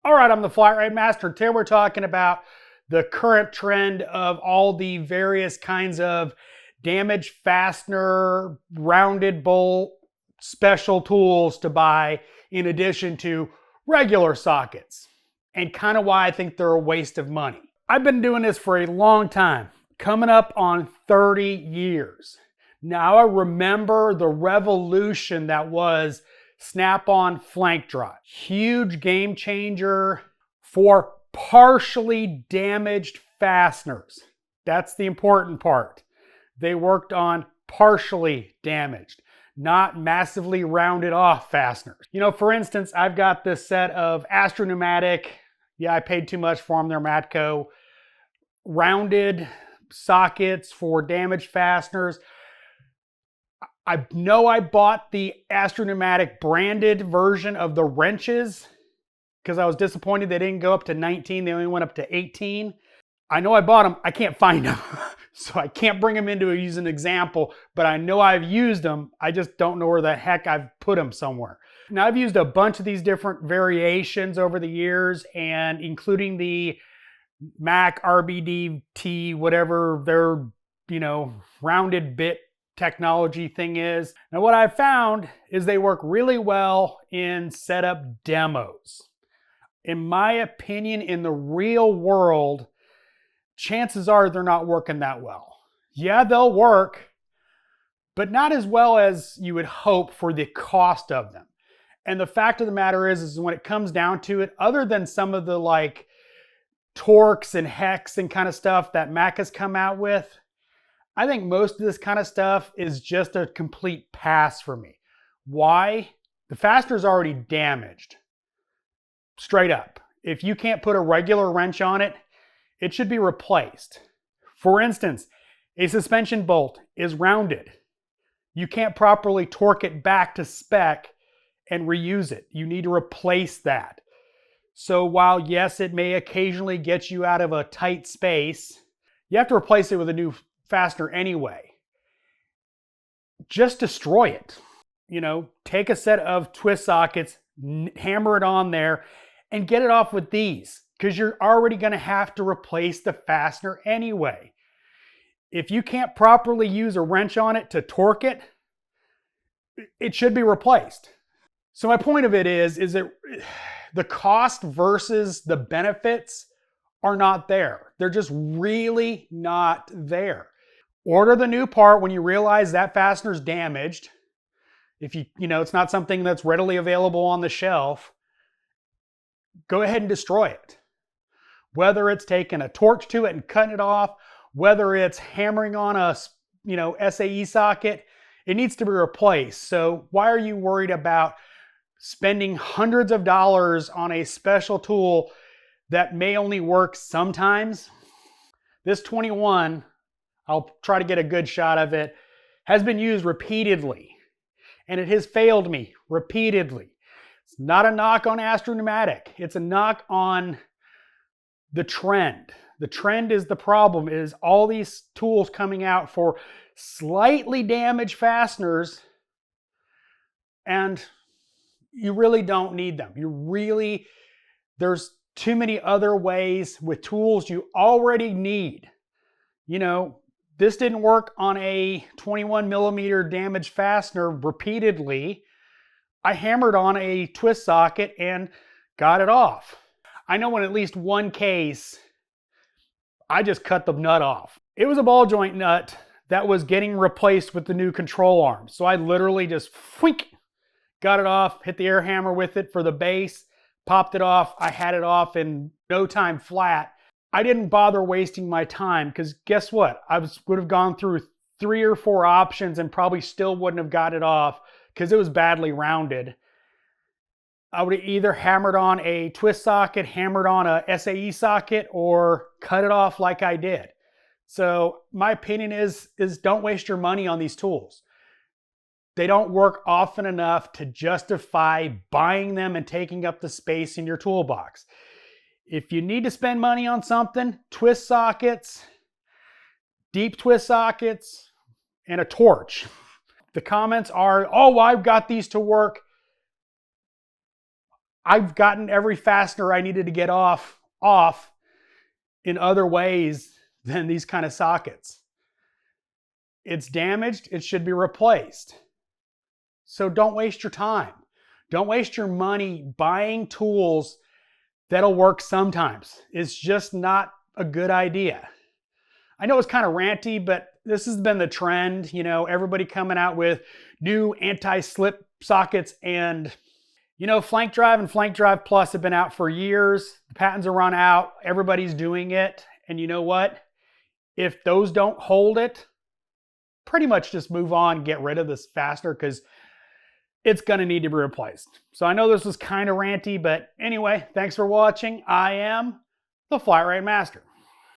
All right, I'm the Flat Rate Master. Today we're talking about the current trend of all the various kinds of damage fastener, rounded bolt, special tools to buy in addition to regular sockets, and kind of why I think they're a waste of money. I've been doing this for a long time, coming up on 30 years. Now I remember the revolution that was snap-on flank drive. Huge game changer for partially damaged fasteners. That's the important part. They worked on partially damaged, not massively rounded off fasteners. You know, for instance, I've got this set of Astro pneumatic, I paid too much for them, they're Matco, rounded sockets for damaged fasteners. I know I bought the Astro pneumatic branded version of the wrenches because I was disappointed they didn't go up to 19. They only went up to 18. I know I bought them. I can't find them. So I can't bring them in to use an example, but I know I've used them. I just don't know where the heck I've put them somewhere. Now I've used a bunch of these different variations over the years, and including the Mac R.B.R.T, whatever their, rounded bit technology thing is. Now what I've found is they work really well in setup demos. In my opinion, in the real world, chances are they're not working that well. Yeah, they'll work, but not as well as you would hope for the cost of them. And the fact of the matter is when it comes down to it, other than some of the like Torx and Hex and kind of stuff that Mac has come out with, I think most of this kind of stuff is just a complete pass for me. Why? The fastener's already damaged. Straight up. If you can't put a regular wrench on it, it should be replaced. For instance, a suspension bolt is rounded. You can't properly torque it back to spec and reuse it. You need to replace that. So while yes, it may occasionally get you out of a tight space, you have to replace it with a new fastener anyway. Just destroy it. Take a set of twist sockets, hammer it on there, and get it off with these, because you're already going to have to replace the fastener anyway. If you can't properly use a wrench on it to torque it, it should be replaced. So my point of it is that the cost versus the benefits are not there. They're just really not there. Order the new part when you realize that fastener's damaged. If it's not something that's readily available on the shelf, go ahead and destroy it. Whether it's taking a torch to it and cutting it off, whether it's hammering on a SAE socket, it needs to be replaced. So why are you worried about spending hundreds of dollars on a special tool that may only work sometimes? This 21, I'll try to get a good shot of it, has been used repeatedly, and it has failed me repeatedly. It's not a knock on Astro pneumatic. It's a knock on the trend. The trend is the problem, is all these tools coming out for slightly damaged fasteners, and you really don't need them. There's too many other ways with tools you already need. This didn't work on a 21 millimeter damaged fastener repeatedly. I hammered on a twist socket and got it off. I know in at least one case, I just cut the nut off. It was a ball joint nut that was getting replaced with the new control arm. So I literally just got it off, hit the air hammer with it for the base, popped it off. I had it off in no time flat. I didn't bother wasting my time because guess what? I would have gone through 3 or 4 options and probably still wouldn't have got it off because it was badly rounded. I would have either hammered on a twist socket, hammered on a SAE socket, or cut it off like I did. So my opinion is don't waste your money on these tools. They don't work often enough to justify buying them and taking up the space in your toolbox. If you need to spend money on something, twist sockets, deep twist sockets, and a torch. The comments are, oh, I've got these to work. I've gotten every fastener I needed to get off in other ways than these kind of sockets. It's damaged, it should be replaced. So don't waste your time. Don't waste your money buying tools that'll work sometimes. It's just not a good idea. I know it's kind of ranty, but this has been the trend. You know, everybody coming out with new anti-slip sockets, and you know, Flank Drive and Flank Drive Plus have been out for years. The patents are run out. Everybody's doing it. And you know what? If those don't hold it, pretty much just move on, get rid of this fastener, because it's going to need to be replaced. So I know this was kind of ranty, but anyway, thanks for watching. I am the Flat Rate Master.